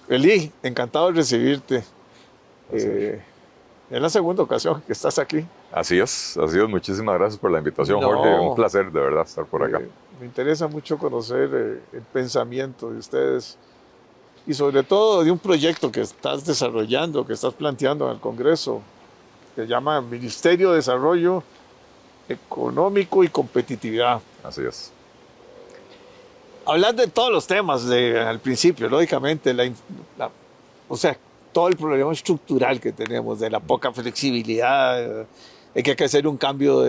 Eli, encantado de recibirte. Así es. Es la segunda ocasión que estás aquí. Así es. Muchísimas gracias por la invitación, Jorge. Un No, placer de verdad estar por acá. me interesa mucho conocer el pensamiento de ustedes y sobre todo de un proyecto que estás desarrollando, que estás planteando en el Congreso, que se llama Ministerio de Desarrollo Económico y Competitividad. Así es. Hablar de todos los temas al principio, lógicamente, o sea, todo el problema estructural que tenemos, de la poca flexibilidad, de que hay que hacer un cambio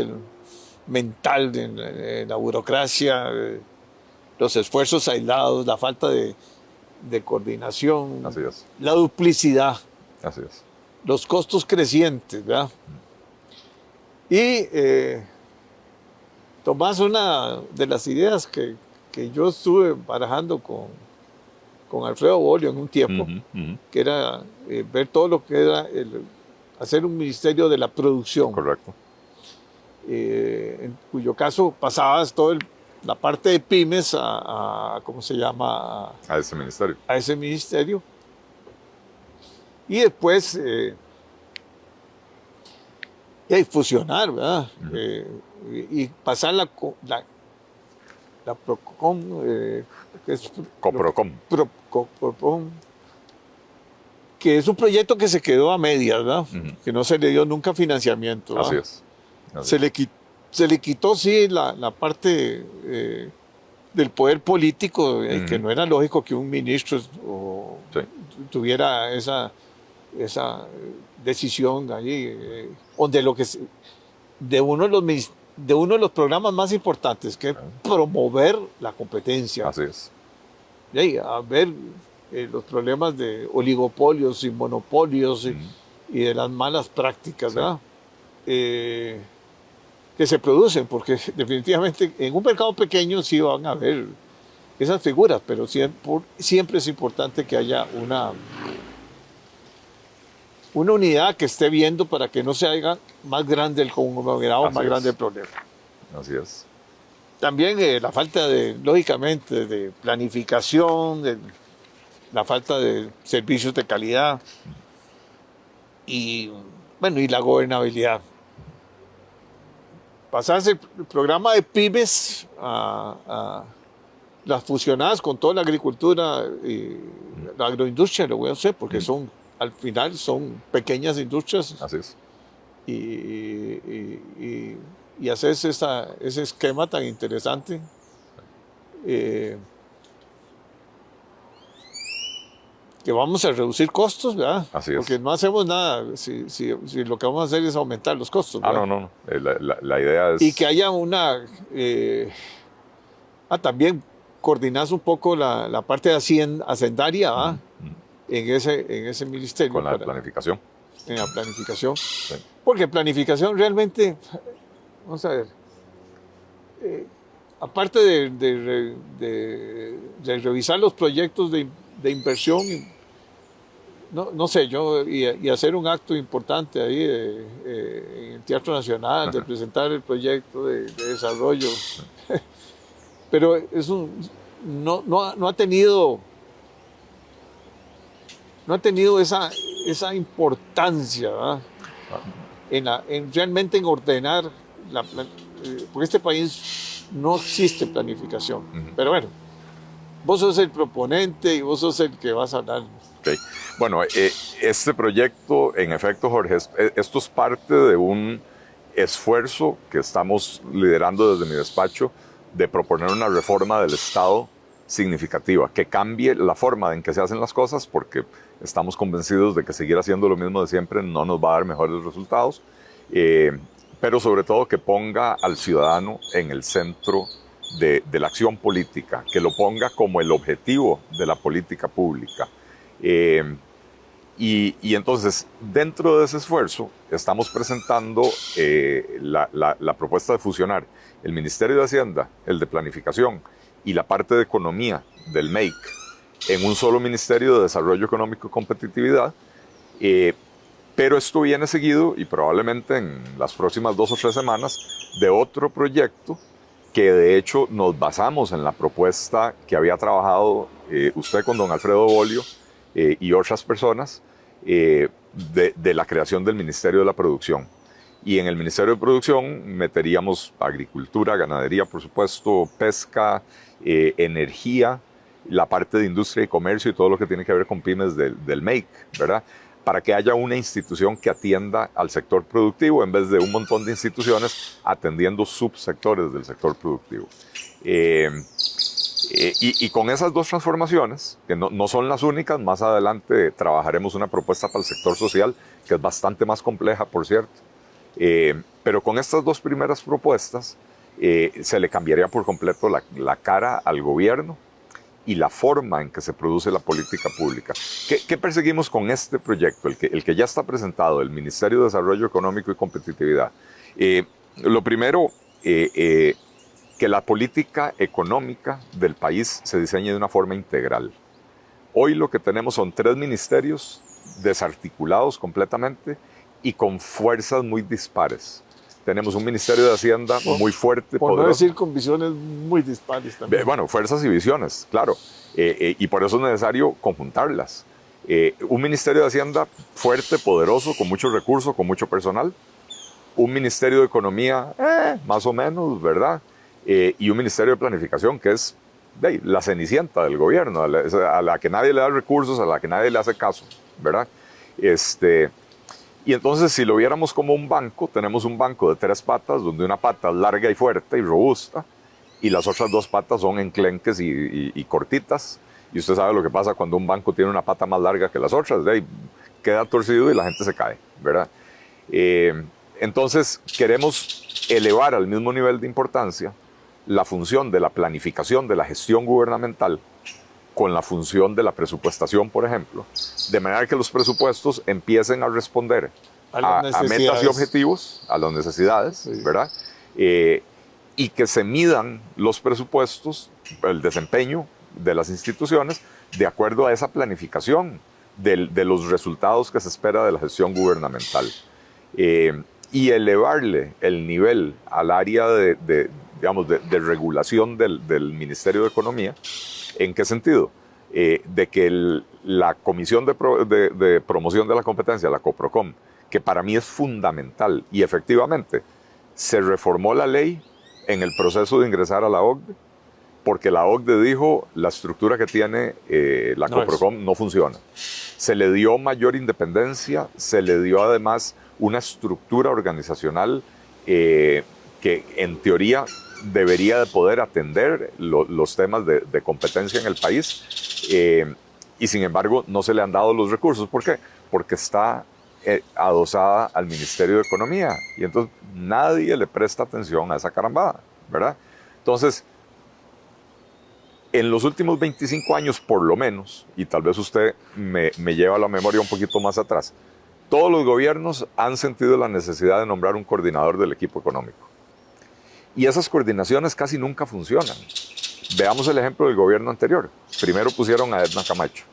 mental en la burocracia, los esfuerzos aislados, la falta de coordinación, Así es. la duplicidad, Así es. los costos crecientes, ¿verdad? Y Tomás, una de las ideas que yo estuve barajando con Alfredo Bolio en un tiempo, Ujú, ujú. que era ver todo lo que era hacer un ministerio de la producción, Correcto. en cuyo caso pasabas toda la parte de pymes ¿cómo se llama? A ese ministerio. A ese ministerio. Y después y fusionar, ¿verdad? Ujú. Y pasar la Procon, que es Coprocom. Procon, que es un proyecto que se quedó a medias, ¿verdad? Ujú. Que no se le dio nunca financiamiento, Así ¿verdad? es. Así Se es. le, se le quitó, sí, la parte del poder político, que Ujú. no era lógico que un ministro Sí. tuviera esa decisión ahí, donde de de uno de los programas más importantes, que es promover la competencia, Así es. a ver los problemas de oligopolios y monopolios Ujú. y de las malas prácticas, Sí. ¿verdad? Que se producen, porque definitivamente en un mercado pequeño sí van a haber esas figuras, pero siempre es importante que haya una unidad que esté viendo para que no se haga más grande el conglomerado, Así más grande el es. problema. Así es. También la falta lógicamente, de planificación, la falta de servicios de calidad y, bueno, y la gobernabilidad. Pasarse el programa de pymes a las fusionadas con toda la agricultura y la agroindustria, lo voy a hacer, porque Ujú. al final son pequeñas industrias Así es. y hacer ese esquema tan interesante. eh, que vamos a reducir costos, ¿verdad? Así Porque es. no hacemos nada si lo que vamos a hacer es aumentar los costos, Ah, ¿verdad? no, no, no. La idea Y que es. haya también coordinas un poco la parte de hacendaria, Ujú, ¿verdad? ujú. En ese ministerio Con la planificación. en la planificación. Sí. Porque planificación realmente, vamos a ver, aparte de revisar los proyectos de inversión, no sé, y hacer un acto importante ahí en el Teatro Nacional, de Ajá. presentar el proyecto de desarrollo, pero no ha tenido esa importancia, ¿verdad? Realmente en ordenar, porque este país no existe planificación. Ujú. Pero bueno, vos sos el proponente y vos sos el que vas a hablar. Ok. Bueno, este proyecto, en efecto, Jorge, esto es parte de un esfuerzo que estamos liderando desde mi despacho de proponer una reforma del Estado significativa, que cambie la forma en que se hacen las cosas, porque estamos convencidos de que seguir haciendo lo mismo de siempre no nos va a dar mejores resultados, eh, pero sobre todo que ponga al ciudadano en el centro de la acción política, que lo ponga como el objetivo de la política pública. Eh, y entonces, dentro de ese esfuerzo, estamos presentando la propuesta de fusionar el Ministerio de Hacienda, el de Planificación y la parte de Economía del MEIC en un solo Ministerio de Desarrollo Económico y Competitividad. Pero esto viene seguido, y probablemente en las próximas 2 o 3 semanas, de otro proyecto que de hecho nos basamos en la propuesta que había trabajado usted con don Alfredo Bolio y otras personas de la creación del Ministerio de la Producción. Y en el Ministerio de Producción meteríamos agricultura, ganadería, por supuesto, pesca, energía, la parte de industria y comercio y todo lo que tiene que ver con pymes del MAKE, ¿verdad? Para que haya una institución que atienda al sector productivo en vez de un montón de instituciones atendiendo subsectores del sector productivo. Y con esas dos transformaciones, que no son las únicas, más adelante trabajaremos una propuesta para el sector social, que es bastante más compleja, por cierto. Pero con estas dos primeras propuestas se le cambiaría por completo la cara al gobierno y la forma en que se produce la política pública. ¿Qué perseguimos con este proyecto, el que ya está presentado, el Ministerio de Desarrollo Económico y Competitividad? Lo primero, que la política económica del país se diseñe de una forma integral. Hoy lo que tenemos son 3 ministerios desarticulados completamente y con fuerzas muy dispares. Tenemos un Ministerio de Hacienda muy fuerte, por poderoso. no decir con visiones muy dispares también. Bueno, fuerzas y visiones, claro. Y por eso es necesario conjuntarlas. Un Ministerio de Hacienda fuerte, poderoso, con muchos recursos, con mucho personal. Un Ministerio de Economía, más o menos, ¿verdad? Y un Ministerio de Planificación, que es la cenicienta del gobierno, a la que nadie le da recursos, a la que nadie le hace caso, ¿verdad? Y entonces, si lo viéramos como un banco, tenemos un banco de 3 patas, donde una pata es larga y fuerte y robusta, y las otras 2 patas son enclenques y cortitas. Y usted sabe lo que pasa cuando un banco tiene una pata más larga que las otras, queda torcido y la gente se cae, ¿verdad? Entonces, queremos elevar al mismo nivel de importancia la función de la planificación de la gestión gubernamental con la función de la presupuestación, por ejemplo, de manera que los presupuestos empiecen a responder a metas y objetivos, a las necesidades, sí, ¿verdad? Y que se midan los presupuestos, el desempeño de las instituciones, de acuerdo a esa planificación de los resultados que se espera de la gestión gubernamental. Y elevarle el nivel al área de regulación del Ministerio de Economía. ¿En qué sentido? De que la Comisión de Promoción de la Competencia, la COPROCOM, que para mí es fundamental, y efectivamente se reformó la ley en el proceso de ingresar a la OCDE, porque la OCDE dijo la estructura que tiene la COPROCOM no funciona. Se le dio mayor independencia, se le dio además una estructura organizacional que en teoría debería de poder atender los temas de competencia en el país, y sin embargo no se le han dado los recursos. ¿Por qué? Porque está adosada al Ministerio de Economía, y entonces nadie le presta atención a esa carambada, ¿verdad? Entonces, en los últimos 25 años por lo menos, y tal vez usted me lleva la memoria un poquito más atrás, todos los gobiernos han sentido la necesidad de nombrar un coordinador del equipo económico. Y esas coordinaciones casi nunca funcionan. Veamos el ejemplo del gobierno anterior. Primero pusieron a Edna Camacho.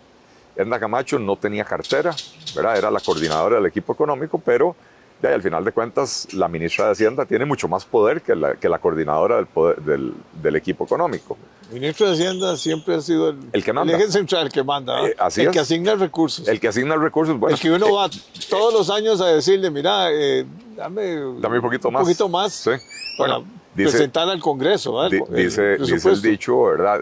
Edna Camacho no tenía cartera, ¿verdad? Era la coordinadora del equipo económico, pero al final de cuentas la ministra de Hacienda tiene mucho más poder que la coordinadora del equipo económico. El ministro de Hacienda siempre ha sido el que manda. El eje central, el que manda. Así el es. Que asigna recursos. El que asigna recursos. Bueno, el que uno va todos los años a decirle, mira, dame un poquito más. Sí. Para presentar al Congreso. Dice el dicho, ¿verdad?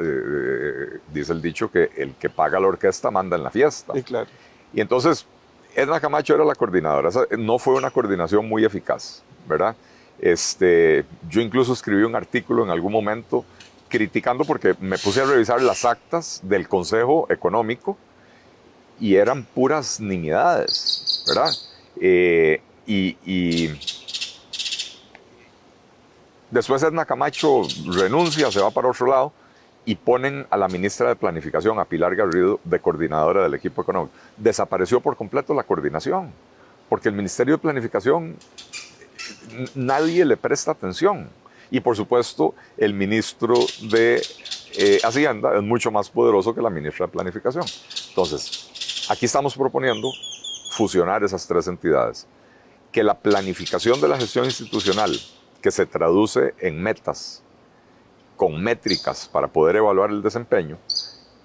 Dice el dicho que el que paga la orquesta manda en la fiesta. Sí, claro. Y entonces, Edna Camacho era la coordinadora. No fue una coordinación muy eficaz, ¿verdad? Yo incluso escribí un artículo en algún momento criticando, porque me puse a revisar las actas del Consejo Económico y eran puras nimiedades, ¿verdad? Y después Edna Camacho renuncia, se va para otro lado, y ponen a la ministra de Planificación, a Pilar Garrido, de coordinadora del equipo económico. Desapareció por completo la coordinación, porque el Ministerio de Planificación nadie le presta atención. Y por supuesto, el ministro de Hacienda es mucho más poderoso que la ministra de Planificación. Entonces, aquí estamos proponiendo fusionar esas 3 entidades. Que la planificación de la gestión institucional, que se traduce en metas, con métricas para poder evaluar el desempeño,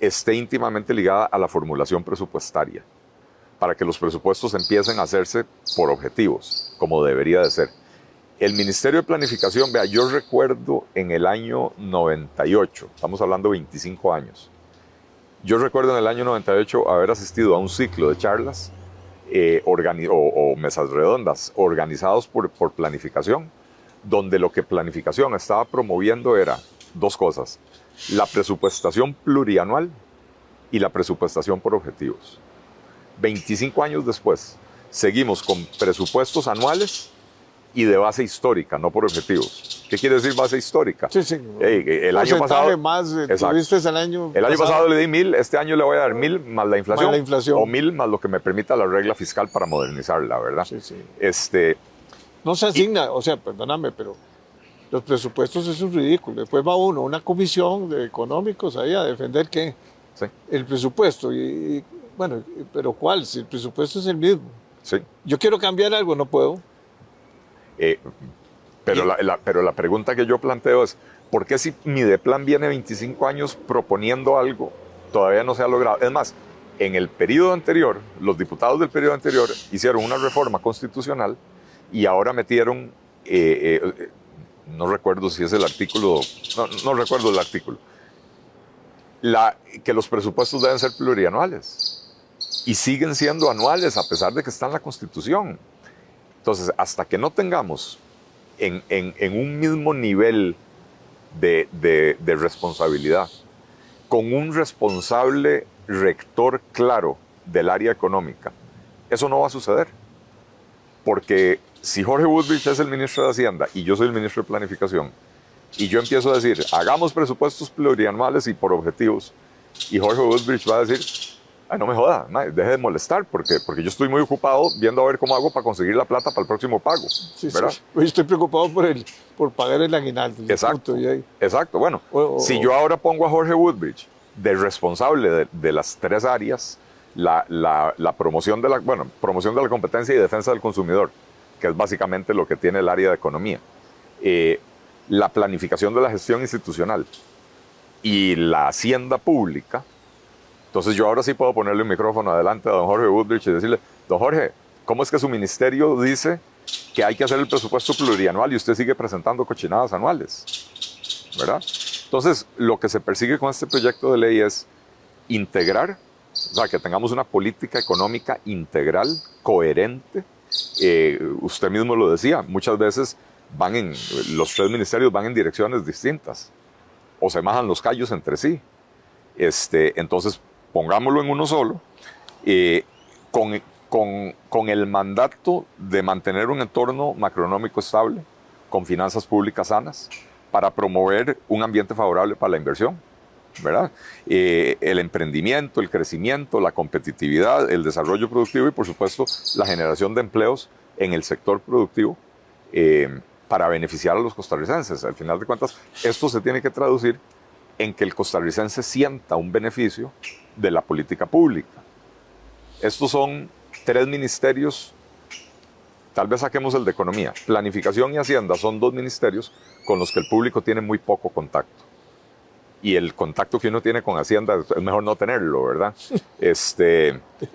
esté íntimamente ligada a la formulación presupuestaria, para que los presupuestos empiecen a hacerse por objetivos, como debería de ser. El Ministerio de Planificación, vea, yo recuerdo en el año 98, estamos hablando de 25 años, yo recuerdo en el año 98 haber asistido a un ciclo de charlas o mesas redondas organizados por planificación, donde lo que planificación estaba promoviendo era dos cosas: la presupuestación plurianual y la presupuestación por objetivos. 25 años después, seguimos con presupuestos anuales y de base histórica, no por objetivos. ¿Qué quiere decir base histórica? Sí, sí. El año pasado, más, exacto. El año pasado le di 1.000, este año le voy a dar 1.000 más la inflación. Más la inflación. O 1.000 más lo que me permita la regla fiscal para modernizarla, ¿verdad? Sí, sí. No se asigna, o sea, perdóname, pero los presupuestos es un ridículo. Después va uno, una comisión de económicos ahí a defender ¿qué? Sí. El presupuesto. Bueno, pero ¿cuál? Si el presupuesto es el mismo. Sí. Yo quiero cambiar algo, no puedo. Pero la pregunta que yo planteo es, ¿por qué si Mideplan viene 25 años proponiendo algo, todavía no se ha logrado? Es más, en el periodo anterior, los diputados del periodo anterior hicieron una reforma constitucional y ahora metieron, no recuerdo si es el artículo, no recuerdo el artículo, que los presupuestos deben ser plurianuales y siguen siendo anuales a pesar de que está en la Constitución. Entonces, hasta que no tengamos en un mismo nivel de responsabilidad, con un responsable rector claro del área económica, eso no va a suceder. Porque si Jorge Woodbridge es el ministro de Hacienda y yo soy el ministro de Planificación, y yo empiezo a decir, hagamos presupuestos plurianuales y por objetivos, y Jorge Woodbridge va a decir, ay, no me joda, deje de molestar, porque yo estoy muy ocupado viendo a ver cómo hago para conseguir la plata para el próximo pago. Sí, ¿verdad? Sí. Hoy estoy preocupado por pagar el aguinaldo. Exacto, exacto. Bueno, si yo ahora pongo a Jorge Woodbridge de responsable de las tres áreas, la promoción de promoción de la competencia y defensa del consumidor, que es básicamente lo que tiene el área de economía, la planificación de la gestión institucional y la hacienda pública. Entonces yo ahora sí puedo ponerle un micrófono adelante a don Jorge Woodbridge y decirle, don Jorge, ¿cómo es que su ministerio dice que hay que hacer el presupuesto plurianual y usted sigue presentando cochinadas anuales? ¿Verdad? Entonces, lo que se persigue con este proyecto de ley es integrar, o sea, que tengamos una política económica integral, coherente. Usted mismo lo decía, muchas veces los tres ministerios van en direcciones distintas o se majan los callos entre sí. Entonces, pongámoslo en uno solo, con el mandato de mantener un entorno macroeconómico estable, con finanzas públicas sanas, para promover un ambiente favorable para la inversión, ¿verdad? El emprendimiento, el crecimiento, la competitividad, el desarrollo productivo y, por supuesto, la generación de empleos en el sector productivo para beneficiar a los costarricenses. Al final de cuentas, esto se tiene que traducir en que el costarricense sienta un beneficio de la política pública. Estos son tres ministerios, tal vez saquemos el de Economía. Planificación y Hacienda son dos ministerios con los que el público tiene muy poco contacto. Y el contacto que uno tiene con Hacienda es mejor no tenerlo, ¿verdad?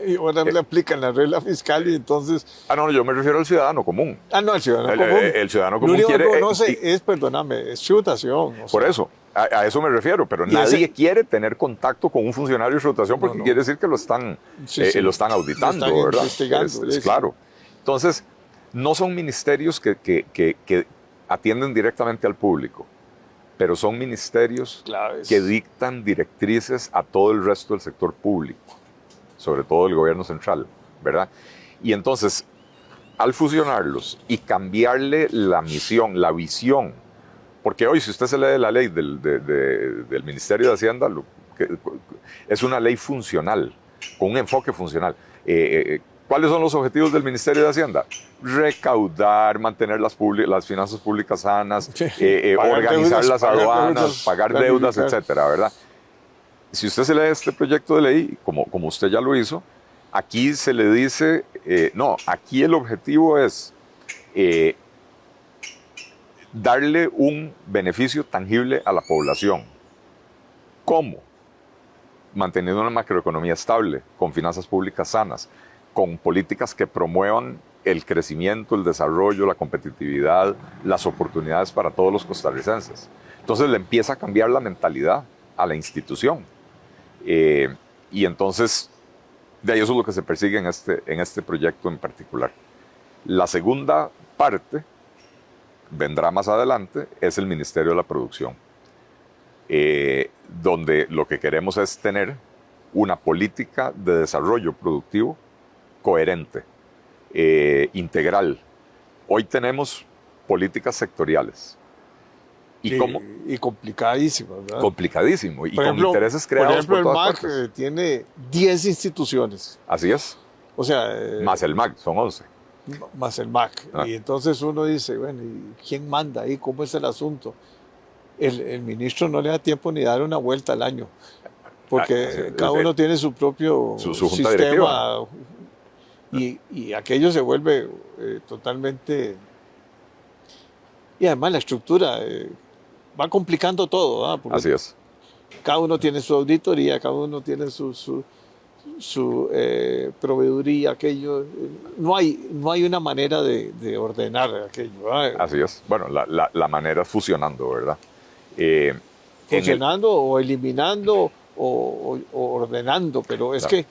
Y ahora le aplican la regla fiscal y entonces... no, yo me refiero al ciudadano común. No, al ciudadano común. El ciudadano común quiere... Lo único que conoce es, perdóname, es tributación. Por eso, a eso me refiero, pero nadie quiere tener contacto con un funcionario de tributación porque quiere decir que lo están auditando, lo están ¿verdad? Investigando. Claro. Entonces, no son ministerios que atienden directamente al público, pero son ministerios que dictan directrices a todo el resto del sector público, sobre todo el gobierno central, ¿verdad? Y entonces, al fusionarlos y cambiarle la misión, la visión, porque hoy si usted se lee la ley del Ministerio de Hacienda, es una ley funcional, con un enfoque funcional. ¿Cuáles son los objetivos del Ministerio de Hacienda? Recaudar, mantener las finanzas públicas sanas, organizar las aduanas, pagar deudas, etcétera, ¿verdad? Si usted se lee este proyecto de ley, como usted ya lo hizo, aquí se le dice, aquí el objetivo es darle un beneficio tangible a la población. ¿Cómo? manteniendo una macroeconomía estable, con finanzas públicas sanas, con políticas que promuevan el crecimiento, el desarrollo, la competitividad, las oportunidades para todos los costarricenses. Entonces le empieza a cambiar la mentalidad a la institución. Y entonces, de ahí eso es lo que se persigue en este proyecto en particular. La segunda parte, vendrá más adelante, es el Ministerio de la Producción, donde lo que queremos es tener una política de desarrollo productivo coherente, integral. Hoy tenemos políticas sectoriales. Y complicadísimas, ¿verdad? Complicadísimo. Y Por con ejemplo, intereses creados por el todas MAC partes. tiene 10 instituciones. Así es. O sea, Más el MAC, son 11. más el MAC. Ah. Y entonces uno dice, bueno, ¿y quién manda ahí? ¿Cómo es el asunto? El ministro no le da tiempo ni dar una vuelta al año, porque cada uno tiene su propio su junta sistema directiva. y aquello se vuelve totalmente... Y además la estructura va complicando todo, ¿verdad? Porque Así es. cada uno tiene su auditoría, cada uno tiene su proveeduría, aquello. No hay una manera de ordenar aquello, ¿verdad? Así es. Bueno, la manera es fusionando, ¿verdad? Funcionando o eliminando o ordenando, pero es Claro.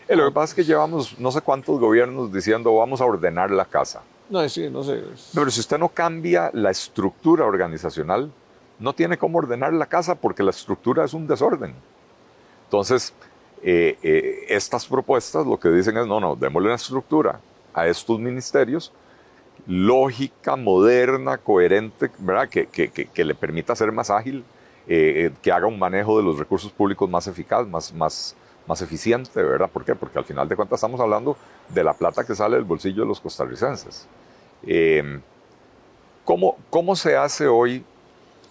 que... Lo que pasa es que llevamos no sé cuántos gobiernos diciendo vamos a ordenar la casa. No, sí, no sé. Pero si usted no cambia la estructura organizacional, no tiene cómo ordenar la casa porque la estructura es un desorden. Entonces, estas propuestas lo que dicen es, no, démosle una estructura a estos ministerios, lógica, moderna, coherente, ¿verdad? Que le permita ser más ágil, que haga un manejo de los recursos públicos más eficaz, más eficiente, ¿verdad? ¿Por qué? Porque al final de cuentas estamos hablando de la plata que sale del bolsillo de los costarricenses. ¿Cómo se hace hoy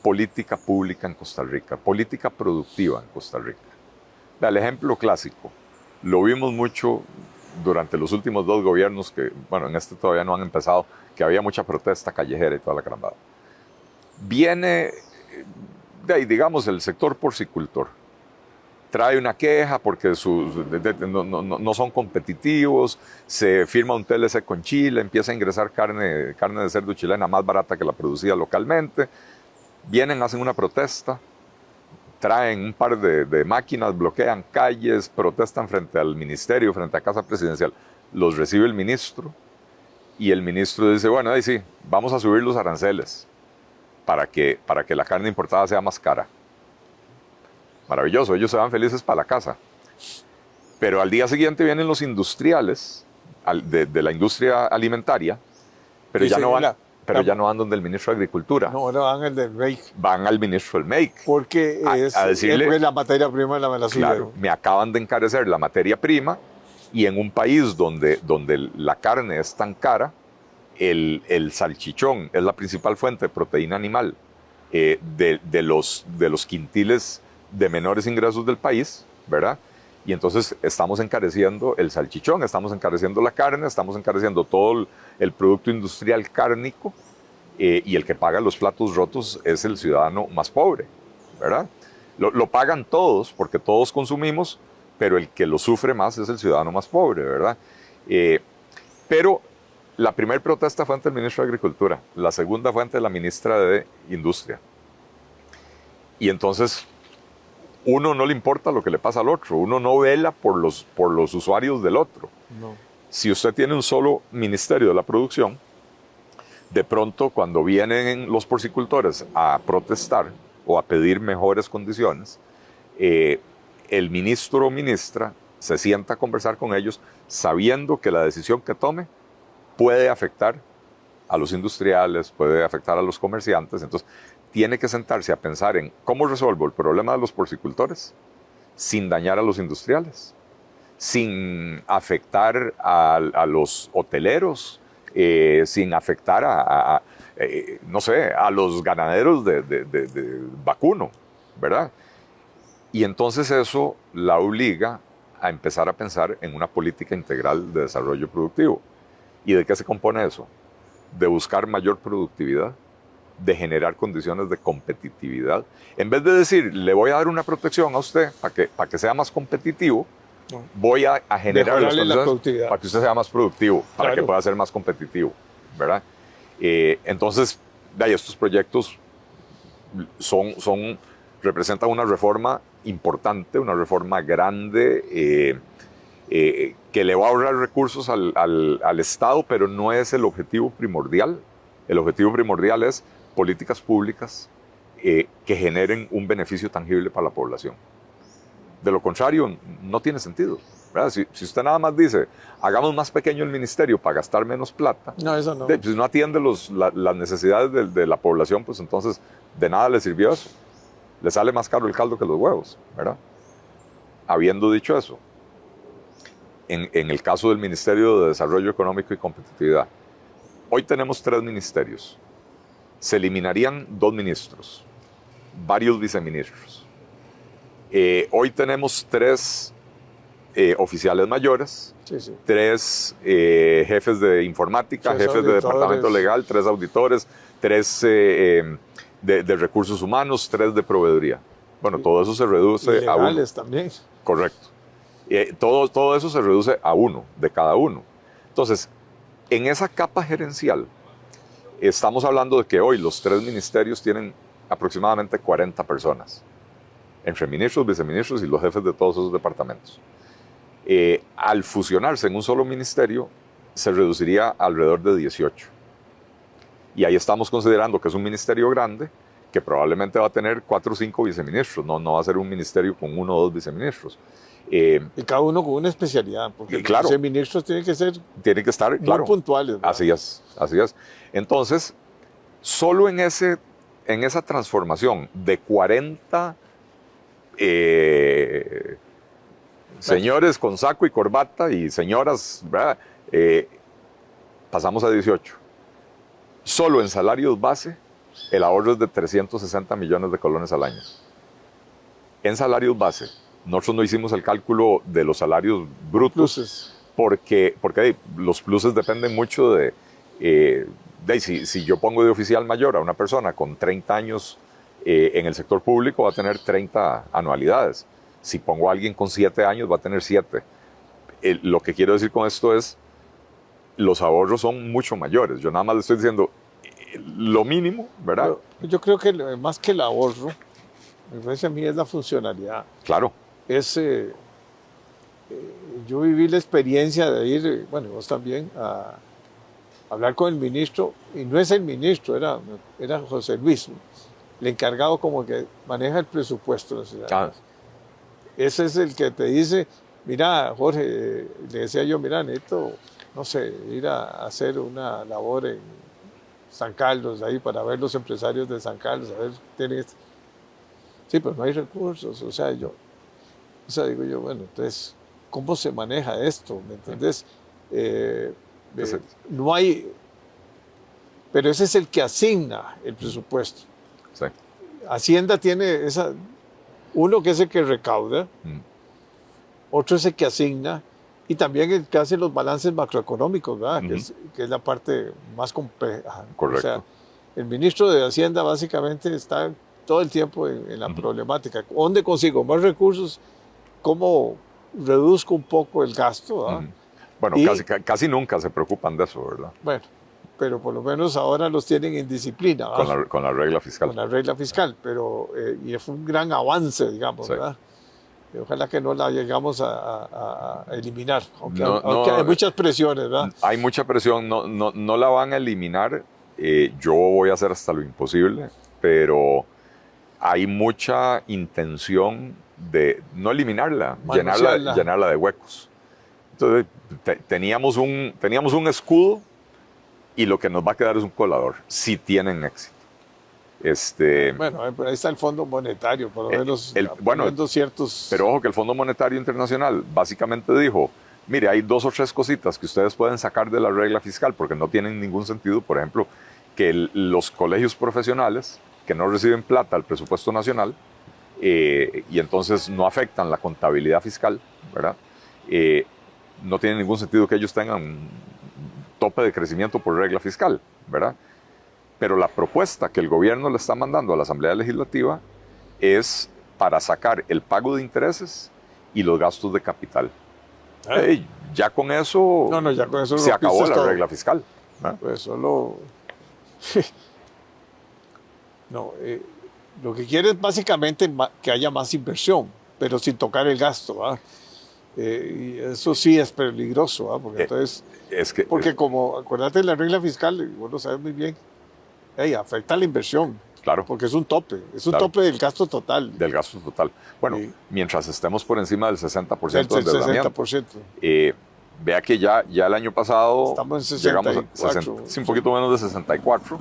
política pública en Costa Rica? Política productiva en Costa Rica. El ejemplo clásico, lo vimos mucho durante los últimos 2 gobiernos que, bueno, en este todavía no han empezado, que había mucha protesta callejera y toda la carambada. Viene de ahí, digamos, el sector porcicultor. Trae una queja porque no son competitivos, se firma un TLC con Chile, empieza a ingresar carne de cerdo chilena más barata que la producida localmente. Vienen, hacen una protesta, traen un par de máquinas, bloquean calles, protestan frente al ministerio, frente a Casa Presidencial. Los recibe el ministro y el ministro dice, bueno, ahí sí, vamos a subir los aranceles para que la carne importada sea más cara. Maravilloso, ellos se van felices para la casa. Pero al día siguiente vienen los industriales de la industria alimentaria, pero ya no van donde el ministro de Agricultura. No, ahora van al del MEIC. Van al ministro del MEIC. Porque a decirle, porque la materia prima me la subieron. Claro, me acaban de encarecer la materia prima y en un país donde la carne es tan cara, el salchichón es la principal fuente de proteína animal de los quintiles de menores ingresos del país, ¿verdad? Y entonces estamos encareciendo el salchichón, estamos encareciendo la carne, estamos encareciendo todo el producto industrial cárnico y el que paga los platos rotos es el ciudadano más pobre, ¿verdad? Lo pagan todos porque todos consumimos, pero el que lo sufre más es el ciudadano más pobre, ¿verdad? Pero la primera protesta fue ante el ministro de Agricultura, la segunda fue ante la ministra de Industria. Y entonces uno no le importa lo que le pasa al otro, uno no vela por los usuarios del otro. No. Si usted tiene un solo ministerio de la producción, de pronto cuando vienen los porcicultores a protestar o a pedir mejores condiciones, el ministro o ministra se sienta a conversar con ellos sabiendo que la decisión que tome puede afectar a los industriales, puede afectar a los comerciantes. Entonces tiene que sentarse a pensar en cómo resuelvo el problema de los porcicultores sin dañar a los industriales, sin afectar a los hoteleros, sin afectar no sé, a los ganaderos de vacuno, ¿verdad? Y entonces eso la obliga a empezar a pensar en una política integral de desarrollo productivo. ¿Y de qué se compone eso? De buscar mayor productividad, de generar condiciones de competitividad. En vez de decir, le voy a dar una protección a usted para que sea más competitivo, No. voy a generar las Mejorarle la condiciones productividad. para que usted sea más productivo, para Claro. que pueda ser más competitivo, ¿verdad? Entonces, estos proyectos representan una reforma importante, una reforma grande, que le va a ahorrar recursos al Estado, pero no es el objetivo primordial. El objetivo primordial es políticas públicas que generen un beneficio tangible para la población. De lo contrario, no tiene sentido, ¿verdad? Si usted nada más dice, hagamos más pequeño el ministerio para gastar menos plata, No, eso no. si no atiende las necesidades de la población, pues entonces de nada le sirvió eso. Le sale más caro el caldo que los huevos, ¿verdad? Habiendo dicho eso, en el caso del Ministerio de Desarrollo Económico y Competitividad, hoy tenemos 3 ministerios. Se eliminarían 2 ministros, varios viceministros. Hoy tenemos 3 oficiales mayores, Sí. 3 jefes de informática, 3 jefes de departamento auditores. legal, 3 auditores, 3 de recursos humanos, 3 de proveeduría. Bueno, todo eso se reduce a 1. Legales también. Correcto. Todo eso se reduce a 1 de cada uno. Entonces, en esa capa gerencial, estamos hablando de que hoy los 3 ministerios tienen aproximadamente 40 personas, entre ministros, viceministros y los jefes de todos esos departamentos. Al fusionarse en un solo ministerio, se reduciría alrededor de 18. Y ahí estamos considerando que es un ministerio grande, que probablemente va a tener 4 o 5 viceministros, no va a ser un ministerio con 1 o 2 viceministros. Y cada uno con una especialidad, porque claro, los ministros tienen que ser estar, muy claro, puntuales, ¿verdad? Así es. Entonces, solo en esa transformación de 40 señores con saco y corbata y señoras, ¿verdad? Pasamos a 18. Solo en salarios base, el ahorro es de 360 millones de colones al año. En salarios base. Nosotros no hicimos el cálculo de los salarios brutos, Pluses. porque los pluses dependen mucho si yo pongo de oficial mayor a una persona con 30 años en el sector público, va a tener 30 anualidades. Si pongo a alguien con 7 años, va a tener 7. Lo que quiero decir con esto es, los ahorros son mucho mayores. Yo nada más le estoy diciendo lo mínimo, ¿verdad? Yo creo que más que el ahorro, me parece a mí es la funcionalidad. Claro. Yo viví la experiencia de ir, bueno, vos también, a hablar con el ministro, y no es el ministro, era José Luis, el encargado como que maneja el presupuesto de la ciudad. Ese es el que te dice, mira, Jorge, le decía yo, mira, necesito, no sé, ir a hacer una labor en San Carlos, ahí para ver los empresarios de San Carlos, a ver, tienen esto. Sí, pero no hay recursos, digo yo, bueno, entonces, ¿cómo se maneja esto? ¿Me entendés? No hay, pero ese es el que asigna el presupuesto. Sí. Hacienda tiene uno que es el que recauda, otro es el que asigna, y también el que hace los balances macroeconómicos, ¿verdad? Que es la parte más compleja. Correcto. O sea, el ministro de Hacienda básicamente está todo el tiempo en la problemática. ¿Dónde consigo más recursos? ¿Cómo reduzco un poco el gasto? ¿Verdad? Bueno, casi nunca se preocupan de eso, ¿verdad? Bueno, pero por lo menos ahora los tienen en disciplina, ¿verdad? Con la regla fiscal. Con la regla fiscal, pero y fue un gran avance, digamos, sí. ¿Verdad? Y ojalá que no la llegamos a eliminar, aunque hay muchas presiones, ¿verdad? Hay mucha presión, no la van a eliminar, yo voy a hacer hasta lo imposible, pero hay mucha intención de no eliminarla, llenarla de huecos. Entonces, teníamos un escudo y lo que nos va a quedar es un colador, si tienen éxito. Bueno, ahí está el Fondo Monetario, por lo menos ciertos... Pero ojo que el Fondo Monetario Internacional básicamente dijo, mire, hay 2 o 3 cositas que ustedes pueden sacar de la regla fiscal porque no tienen ningún sentido. Por ejemplo, que los colegios profesionales que no reciben plata al presupuesto nacional y entonces no afectan la contabilidad fiscal, ¿verdad? No tiene ningún sentido que ellos tengan un tope de crecimiento por regla fiscal, ¿verdad? Pero la propuesta que el gobierno le está mandando a la Asamblea Legislativa es para sacar el pago de intereses y los gastos de capital. Ya con eso, No, ya con eso se acabó la todo. regla fiscal. Pues solo... no, lo que quiere es básicamente que haya más inversión, pero sin tocar el gasto. Y eso sí es peligroso, porque entonces... porque como, acuérdate de la regla fiscal, vos lo sabes muy bien, afecta a la inversión. Claro. Porque es un tope tope del gasto total. Del gasto total. Bueno, sí. Mientras estemos por encima del 60% de endeudamiento. 60%. Vea que ya el año pasado estamos en 64. Llegamos a un poquito menos de 64.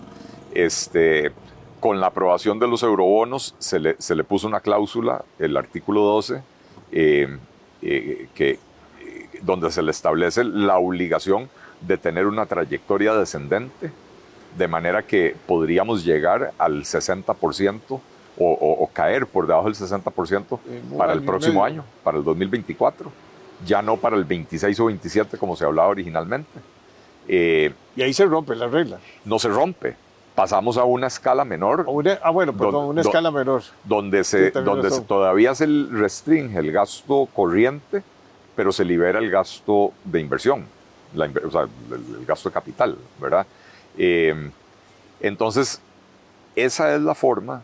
Con la aprobación de los eurobonos se le puso una cláusula, el artículo 12, donde se le establece la obligación de tener una trayectoria descendente, de manera que podríamos llegar al 60% o caer por debajo del 60% para el próximo año, para el 2024, ya no para el 26 o 27 como se hablaba originalmente. Y ahí se rompe la regla. No se rompe. Pasamos a una escala menor. Una escala menor. Donde todavía se restringe el gasto corriente, pero se libera el gasto de inversión, o sea, el gasto de capital, ¿verdad? Entonces, esa es la forma.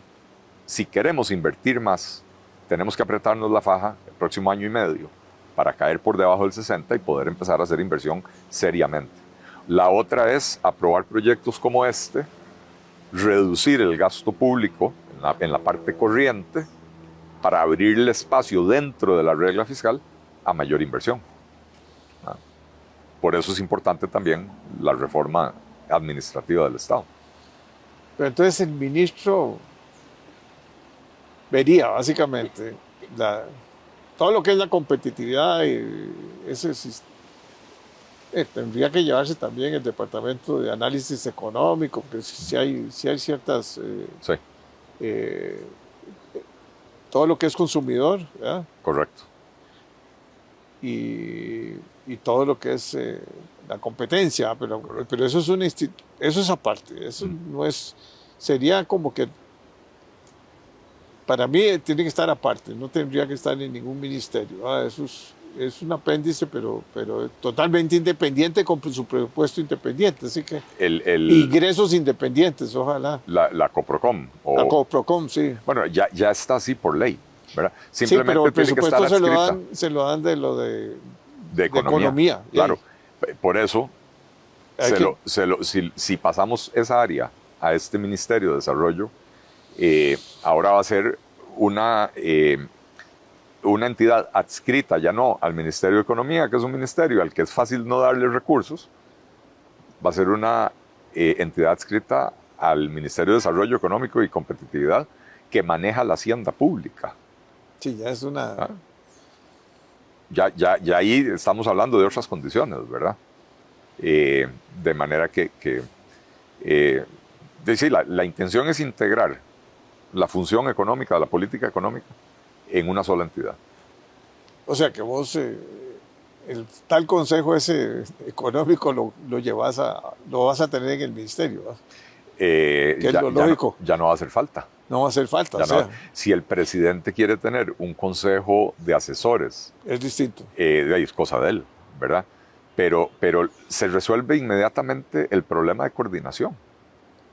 Si queremos invertir más, tenemos que apretarnos la faja el próximo año y medio para caer por debajo del 60 y poder empezar a hacer inversión seriamente. La otra es aprobar proyectos como este, reducir el gasto público en la parte corriente para abrirle espacio dentro de la regla fiscal a mayor inversión. Por eso es importante también la reforma administrativa del Estado. Pero entonces el ministro vería básicamente todo lo que es la competitividad y tendría que llevarse también el departamento de análisis económico, que si hay ciertas todo lo que es consumidor, ¿verdad? Correcto. Y todo lo que es la competencia, pero eso es eso es aparte, eso no es, sería como que para mí tiene que estar aparte, no tendría que estar en ningún ministerio. Eso es un apéndice, pero totalmente independiente, con su presupuesto independiente, así que ingresos independientes, ojalá. La Coprocom. La Coprocom, sí. Bueno, ya está así por ley, ¿verdad? Simplemente sí, pero el presupuesto tiene se lo dan de lo de economía. Claro, por eso, si pasamos esa área a este Ministerio de Desarrollo, ahora va a ser una entidad adscrita, ya no al Ministerio de Economía, que es un ministerio al que es fácil no darle recursos, va a ser una entidad adscrita al Ministerio de Desarrollo Económico y Competitividad, que maneja la hacienda pública. Sí, ya es una... Ya ahí estamos hablando de otras condiciones, ¿verdad? De manera que la intención es integrar la función económica, la política económica, en una sola entidad. O sea que vos, el tal consejo ese económico lo vas a tener en el ministerio, ¿no? Que es lo lógico. Ya no va a hacer falta. No va a hacer falta. Si el presidente quiere tener un consejo de asesores, es distinto. Es cosa de él, ¿verdad? Pero se resuelve inmediatamente el problema de coordinación.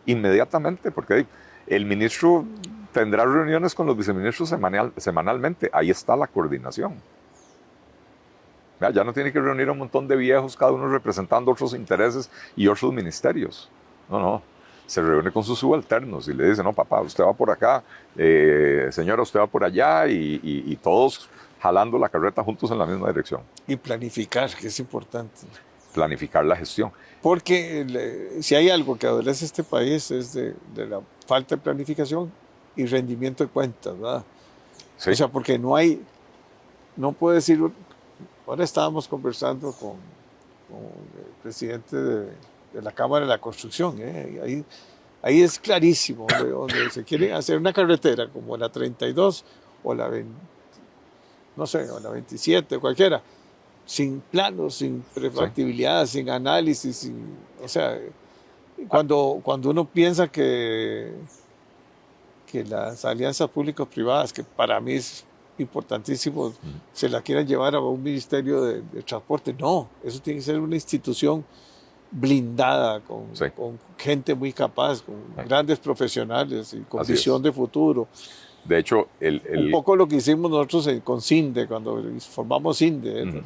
Inmediatamente, porque el ministro tendrá reuniones con los viceministros semanalmente. Ahí está la coordinación. Ya no tiene que reunir a un montón de viejos, cada uno representando otros intereses y otros ministerios. No. Se reúne con sus subalternos y le dice, no, papá, usted va por acá, señora, usted va por allá, y todos jalando la carreta juntos en la misma dirección. Y planificar, que es importante. Planificar la gestión. Porque si hay algo que adolece este país es de la falta de planificación y rendimiento de cuentas, ¿verdad? Sí. O sea, porque no puede decir... Ahora estábamos conversando con el presidente de la Cámara de la Construcción, ahí es clarísimo, donde se quiere hacer una carretera como la 32 o la 20, no sé, o la 27, cualquiera, sin planos, sin prefactibilidad, sin análisis, o sea, Cuando uno piensa que las alianzas público-privadas, que para mí es importantísimo, se la quieran llevar a un ministerio de transporte, no, eso tiene que ser una institución blindada, Sí. con gente muy capaz, con grandes profesionales y con Así visión es. de futuro. De hecho, Un poco lo que hicimos nosotros con CINDE, cuando formamos CINDE.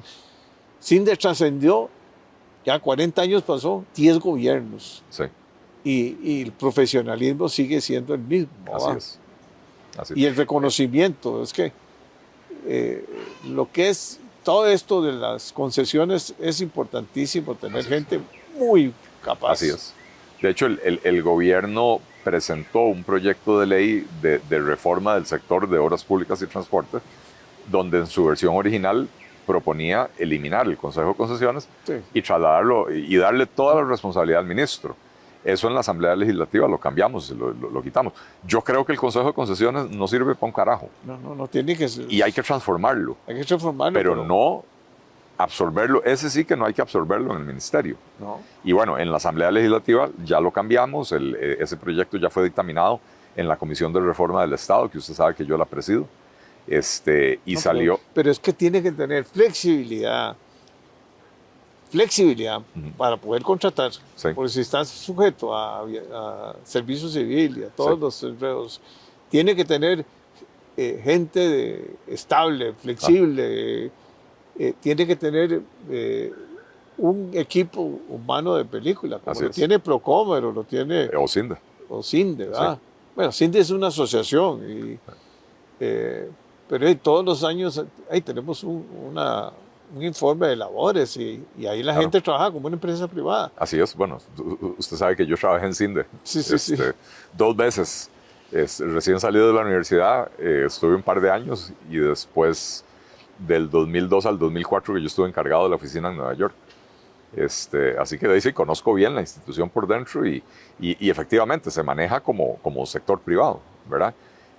CINDE trascendió, ya 40 años pasó, 10 gobiernos. sí, Y el profesionalismo sigue siendo el mismo. así ¿va? es. Así Y es. el reconocimiento, es que lo que es todo esto de las concesiones es importantísimo, tener gente muy capaz. Así es. De hecho, el gobierno presentó un proyecto de ley de reforma del sector de obras públicas y transporte, donde en su versión original proponía eliminar el Consejo de Concesiones Sí. y trasladarlo y darle toda la responsabilidad al ministro. Eso en la Asamblea Legislativa lo cambiamos, lo quitamos. Yo creo que el Consejo de Concesiones no sirve para un carajo No tiene que ser. y hay que transformarlo, Hay que transformarlo. pero no absorberlo. Ese sí que no hay que absorberlo en el ministerio. No. Y bueno, en la Asamblea Legislativa ya lo cambiamos, ese proyecto ya fue dictaminado en la Comisión de Reforma del Estado, que usted sabe que yo la presido, y No, salió... pero es que tiene que tener flexibilidad para poder contratar. Sí. Porque si estás sujeto a servicio civil y a todos Sí. los enredos, tiene que tener gente estable, flexible, tiene que tener un equipo humano de película, como Así lo es. tiene Procomer o lo tiene o CINDE. o CINDE, ¿verdad? Sí. Bueno, CINDE es una asociación, pero todos los años ahí tenemos un informe de labores y ahí la Claro. gente trabaja como una empresa privada. Así es, bueno, usted sabe que yo trabajé en CINDE. Sí, sí. 2 veces. Recién salido de la universidad, estuve un par de años y después del 2002 al 2004 que yo estuve encargado de la oficina en Nueva York. Así que de ahí sí conozco bien la institución por dentro y efectivamente se maneja como sector privado, ¿verdad?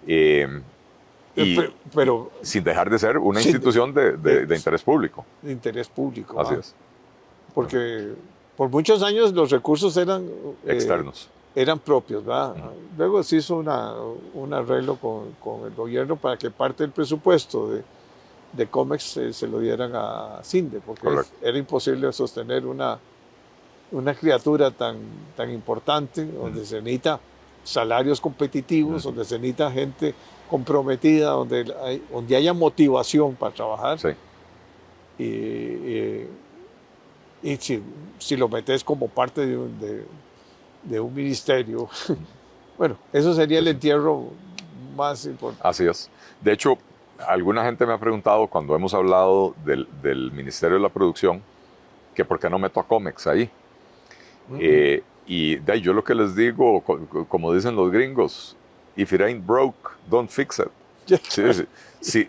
Y Pero sin dejar de ser una Sí, institución de interés público. de interés público. Así ¿va? es. Porque por muchos años los recursos eran Externos. eran propios, ¿verdad? Luego se hizo un arreglo con el gobierno para que parte del presupuesto de COMEX se lo dieran a CINDE, porque Correcto. era imposible sostener una criatura tan importante, donde se necesita salarios competitivos, donde se necesita gente comprometida, donde haya motivación para trabajar. Sí. Y si lo metes como parte de un ministerio, bueno, eso sería el entierro más importante. Así es. De hecho, alguna gente me ha preguntado cuando hemos hablado del Ministerio de la Producción que por qué no meto a Comex ahí. Y de ahí yo lo que les digo, como dicen los gringos, if it ain't broke, don't fix it. Sí.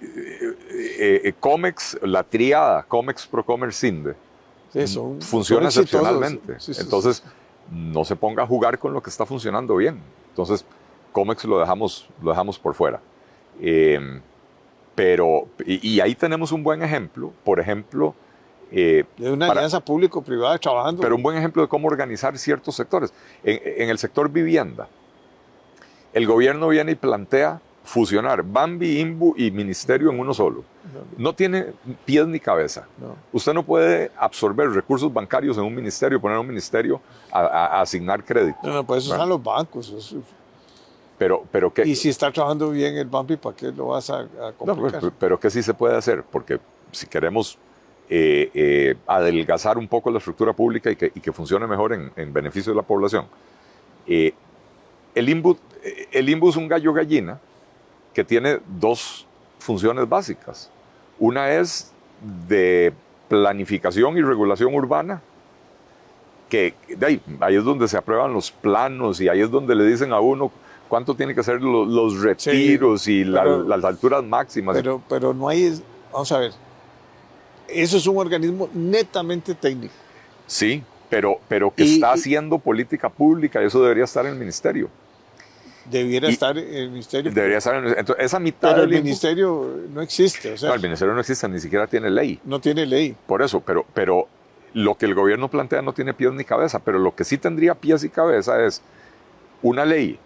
Comex, la triada Comex, Procomer, CINDE, funciona son exitosos. excepcionalmente. Sí. Entonces, no se ponga a jugar con lo que está funcionando bien. Entonces, Comex lo dejamos por fuera. Pero ahí tenemos un buen ejemplo, por ejemplo, de una alianza público-privada trabajando. pero un buen ejemplo de cómo organizar ciertos sectores. En el sector vivienda, el gobierno viene y plantea fusionar Bambi, INBU y Ministerio en uno solo. No tiene pies ni cabeza. No. Usted no puede absorber recursos bancarios en un ministerio, poner un ministerio a asignar crédito. No, pues eso están los bancos. Pero ¿qué? Y si está trabajando bien el Bambi, ¿para qué lo vas a complicar? No, pero ¿qué sí se puede hacer? Porque si queremos adelgazar un poco la estructura pública y que funcione mejor en beneficio de la población, el INBU es un gallo gallina que tiene 2 funciones básicas. Una es de planificación y regulación urbana, que ahí es donde se aprueban los planos y ahí es donde le dicen a uno cuánto tienen que ser los retiros y las alturas máximas. Pero no hay, vamos a ver, eso es un organismo netamente técnico. Sí, pero que está haciendo política pública y eso debería estar en el ministerio. Debiera estar en el ministerio. Debería estar entonces, esa mitad pero el del ministerio no existe. O sea, no, el ministerio no existe, ni siquiera tiene ley. No tiene ley. Por eso, pero lo que el gobierno plantea no tiene pies ni cabeza, pero lo que sí tendría pies y cabeza es una ley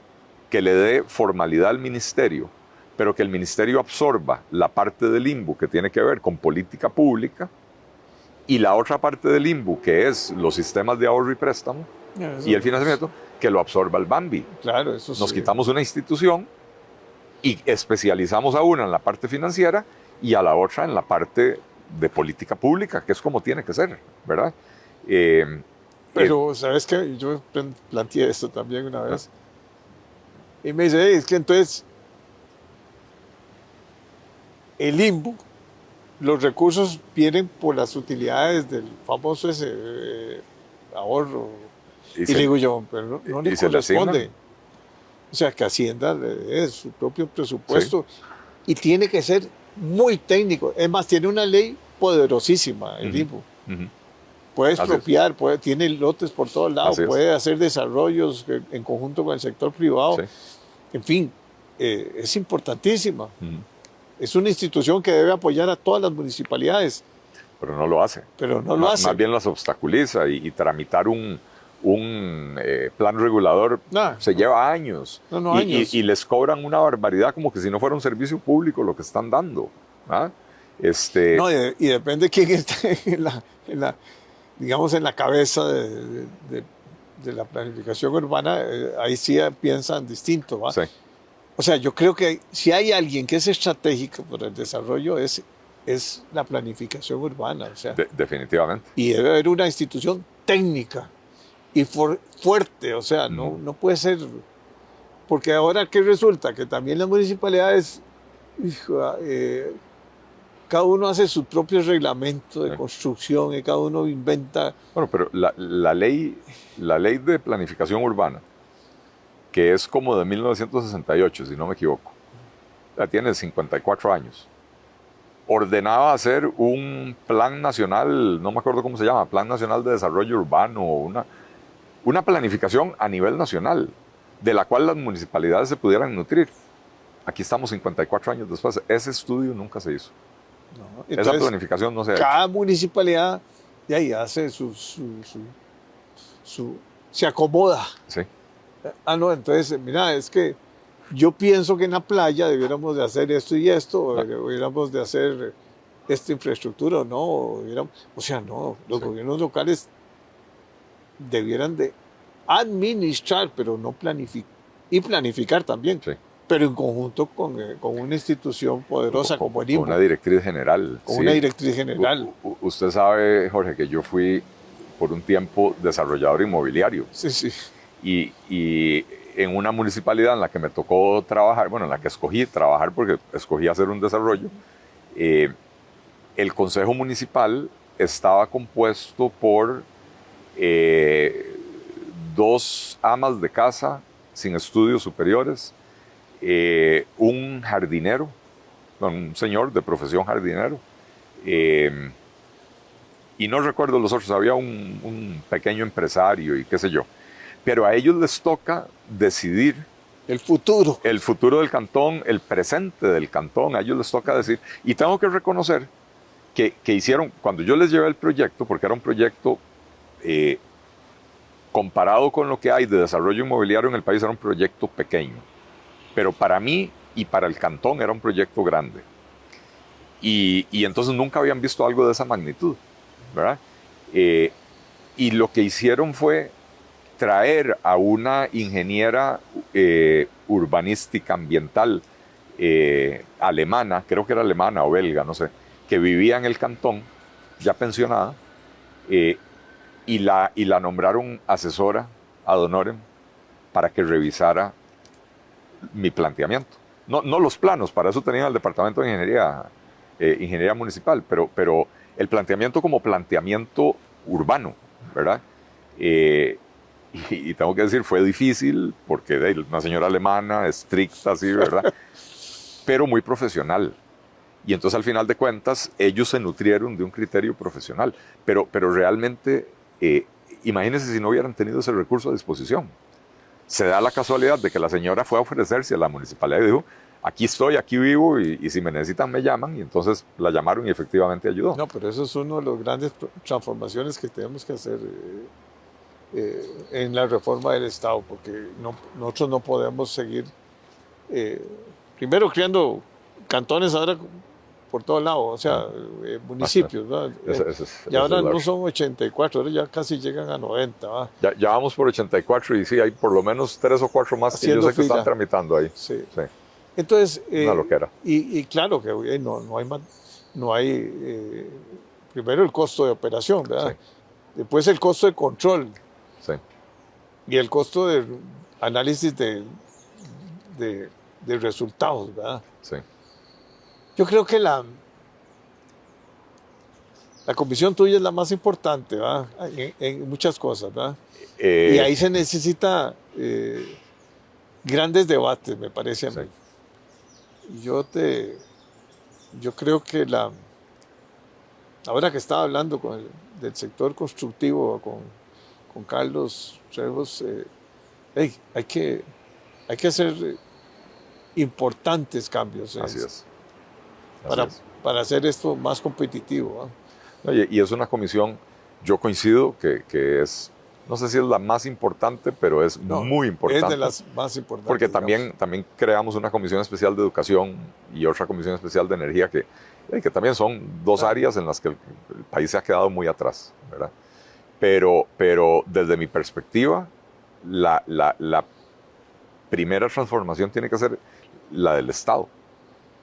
que le dé formalidad al ministerio, pero que el ministerio absorba la parte del INBU que tiene que ver con política pública y la otra parte del INBU, que es los sistemas de ahorro y préstamo y el financiamiento, que lo absorba el BAMBI. Claro, eso sí. Nos quitamos una institución y especializamos a una en la parte financiera y a la otra en la parte de política pública, que es como tiene que ser, ¿verdad? Pero, ¿sabes qué? Yo planteé esto también una vez. Y me dice, "Hey, es que entonces el INBU, los recursos vienen por las utilidades del famoso ese ahorro". Y le digo yo, pero no le corresponde. O sea, que Hacienda le dé su propio presupuesto y tiene que ser muy técnico. Es más, tiene una ley poderosísima, el INBU. Puede expropiar, tiene lotes por todos lados, puede hacer desarrollos en conjunto con el sector privado. En fin, es importantísima. Es una institución que debe apoyar a todas las municipalidades. Pero no lo hace. Más bien las obstaculiza y tramitar un plan regulador se lleva años. Años. Y les cobran una barbaridad como que si no fuera un servicio público lo que están dando. No, y depende de quién esté digamos, en la cabeza de la planificación urbana, ahí sí piensan distinto. ¿Va? Sí. O sea, yo creo que si hay alguien que es estratégico para el desarrollo es la planificación urbana. O sea, definitivamente. Y debe haber una institución técnica y fuerte. O sea, no puede ser... Porque ahora, ¿qué resulta? Que también las municipalidades... cada uno hace su propio reglamento de construcción y cada uno inventa... Bueno, pero la ley de planificación urbana, que es como de 1968, si no me equivoco, ya tiene 54 años, ordenaba hacer un plan nacional, no me acuerdo cómo se llama, Plan Nacional de Desarrollo Urbano, una planificación a nivel nacional, de la cual las municipalidades se pudieran nutrir. Aquí estamos 54 años después, ese estudio nunca se hizo. No, entonces, esa planificación no se ha hecho. Cada municipalidad de ahí hace se acomoda. Sí. No, entonces, mira, es que yo pienso que en la playa debiéramos de hacer esto y esto, debiéramos de hacer esta infraestructura, ¿no? O sea, no, los gobiernos locales debieran de administrar, pero no planificar, y planificar también. Sí. Pero en conjunto con una institución poderosa como el INBU. Con una directriz general. Con una directriz general. Usted sabe, Jorge, que yo fui por un tiempo desarrollador inmobiliario. Sí, sí. Y en una municipalidad en la que me tocó trabajar, bueno, en la que escogí trabajar porque escogí hacer un desarrollo, el consejo municipal estaba compuesto por 2 amas de casa sin estudios superiores, un jardinero, un señor de profesión jardinero, y no recuerdo los otros, había un pequeño empresario y qué sé yo, pero a ellos les toca decidir el futuro del cantón, el presente del cantón, a ellos les toca decir, y tengo que reconocer que hicieron, cuando yo les llevé el proyecto, porque era un proyecto comparado con lo que hay de desarrollo inmobiliario en el país, era un proyecto pequeño. Pero para mí y para el cantón era un proyecto grande. Y entonces nunca habían visto algo de esa magnitud, ¿verdad? Y lo que hicieron fue traer a una ingeniera urbanística ambiental alemana, creo que era alemana o belga, no sé, que vivía en el cantón, ya pensionada, y la nombraron asesora ad honorem para que revisara mi planteamiento. No los planos, para eso tenían el departamento de ingeniería municipal, pero el planteamiento como planteamiento urbano, ¿verdad? Y tengo que decir, fue difícil, porque una señora alemana, estricta, así, ¿verdad? Pero muy profesional. Y entonces, al final de cuentas, ellos se nutrieron de un criterio profesional. Pero realmente, imagínense si no hubieran tenido ese recurso a disposición. Se da la casualidad de que la señora fue a ofrecerse a la municipalidad y dijo, aquí estoy, aquí vivo y si me necesitan me llaman, y entonces la llamaron y efectivamente ayudó. No, pero eso es una de las grandes transformaciones que tenemos que hacer en la reforma del Estado, porque nosotros no podemos seguir, primero creando cantones ahora por todos lados, o sea, municipios, ¿verdad? Y ahora no son 84, ahora ya casi llegan a 90, ¿va? Ya vamos por 84 y sí, hay por lo menos 3 o 4 más que yo sé que están tramitando ahí. Sí. Sí. Entonces, una loquera. Y claro que no hay primero el costo de operación, ¿verdad? Sí. Después el costo de control. Sí. Y el costo de análisis de resultados, ¿verdad? Sí. Yo creo que la comisión tuya es la más importante, ¿verdad? En muchas cosas, ¿verdad? Y ahí se necesita grandes debates, me parece a mí. Sí. Yo creo que ahora que estaba hablando del sector constructivo con Carlos Trejos, hay que hacer importantes cambios. Así es. Para hacer esto más competitivo. Y es una comisión, yo coincido que es, no sé si es la más importante, pero es muy importante. Es de las más importantes. Porque también creamos una comisión especial de educación y otra comisión especial de energía que también son dos áreas en las que el país se ha quedado muy atrás, ¿verdad? Pero desde mi perspectiva, la primera transformación tiene que ser la del Estado,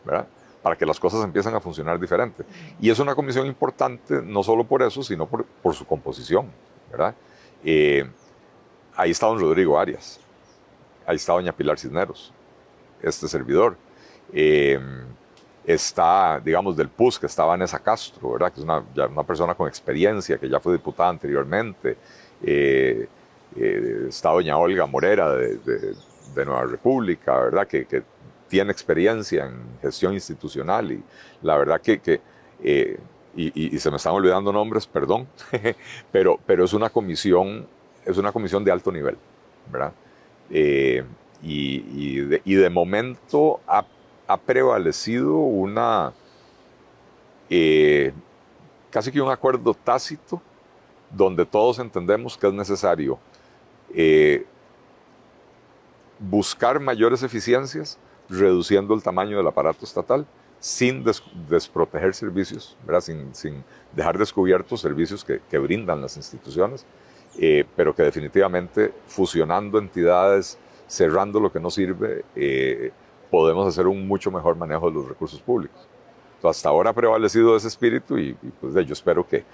¿verdad? Para que las cosas empiecen a funcionar diferente. Y es una comisión importante no solo por eso, sino por su composición, ¿verdad? Ahí está don Rodrigo Arias, ahí está doña Pilar Cisneros, este servidor. Está, digamos, del PUS, que está Vanessa Castro, ¿verdad? Que es una persona con experiencia, que ya fue diputada anteriormente. Está doña Olga Morera de Nueva República, ¿verdad? Que tiene experiencia en gestión institucional, y la verdad que se me están olvidando nombres, perdón, pero es una comisión de alto nivel, ¿verdad? Y de momento ha prevalecido casi que un acuerdo tácito donde todos entendemos que es necesario buscar mayores eficiencias reduciendo el tamaño del aparato estatal sin desproteger servicios, ¿verdad? Sin dejar descubiertos servicios que brindan las instituciones, pero que definitivamente fusionando entidades, cerrando lo que no sirve, podemos hacer un mucho mejor manejo de los recursos públicos. Entonces, hasta ahora ha prevalecido ese espíritu y pues, yo espero que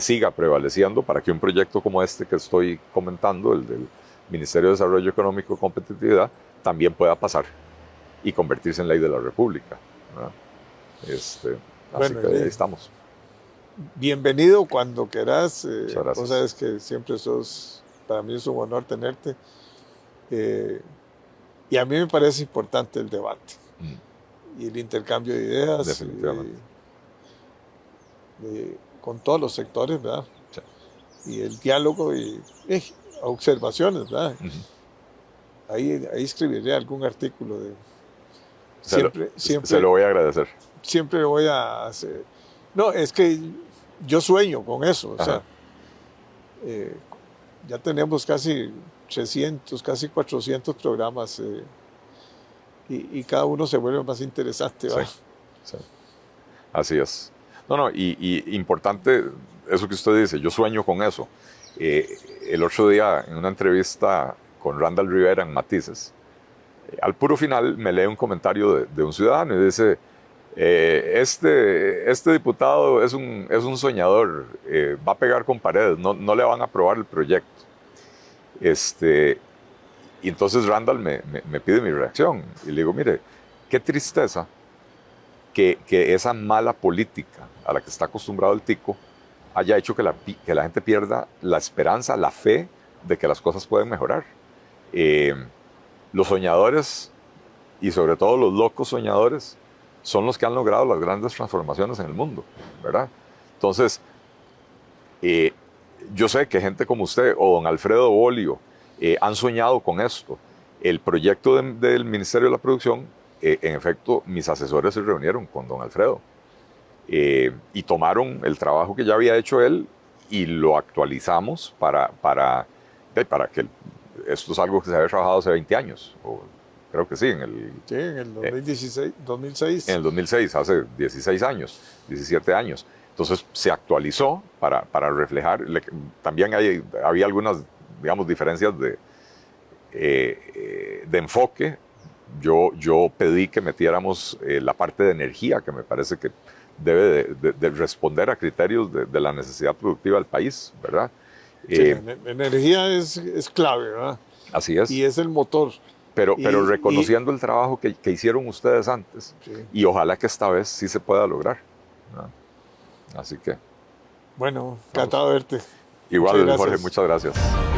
siga prevaleciendo para que un proyecto como este que estoy comentando, el del Ministerio de Desarrollo Económico y Competitividad, también pueda pasar y convertirse en ley de la República, ¿verdad? Así que ahí estamos. Bienvenido cuando quieras. Muchas vos sabes que siempre para mí es un honor tenerte. Y a mí me parece importante el debate y el intercambio de ideas. Definitivamente. Con todos los sectores, ¿verdad? Sí. Y el diálogo y observaciones, ¿verdad? Ahí escribiré algún artículo siempre. Se lo voy a agradecer. Siempre voy a hacer. No, es que yo sueño con eso. O sea, ya tenemos casi 300, casi 400 programas y cada uno se vuelve más interesante, ¿verdad? Sí. Así es. Y importante eso que usted dice, yo sueño con eso. El otro día, en una entrevista con Randall Rivera en Matices, al puro final me lee un comentario de un ciudadano y dice, este diputado es un soñador, va a pegar con paredes, no le van a aprobar el proyecto. Y entonces Randall me pide mi reacción y le digo, mire, qué tristeza que esa mala política a la que está acostumbrado el tico haya hecho que la gente pierda la esperanza, la fe de que las cosas pueden mejorar. Los soñadores, y sobre todo los locos soñadores, son los que han logrado las grandes transformaciones en el mundo, ¿verdad? Entonces, yo sé que gente como usted o don Alfredo Bolio han soñado con esto. El proyecto del Ministerio de la Producción en efecto, mis asesores se reunieron con don Alfredo y tomaron el trabajo que ya había hecho él y lo actualizamos para que esto es algo que se había trabajado hace 20 años, o creo que sí, Sí, en el 2016, 2006. en el 2006, hace 16 años, 17 años. Entonces se actualizó para reflejar, también había algunas, digamos, diferencias de enfoque. Yo pedí que metiéramos la parte de energía, que me parece que debe de responder a criterios de la necesidad productiva del país, ¿verdad? Sí, la energía es clave, ¿verdad? Así es. Y es el motor. Pero reconociendo el trabajo que hicieron ustedes antes. Sí. Y ojalá que esta vez sí se pueda lograr, ¿no? Así que... Bueno, encantado de verte. Igual, Muchas Jorge, gracias. muchas gracias.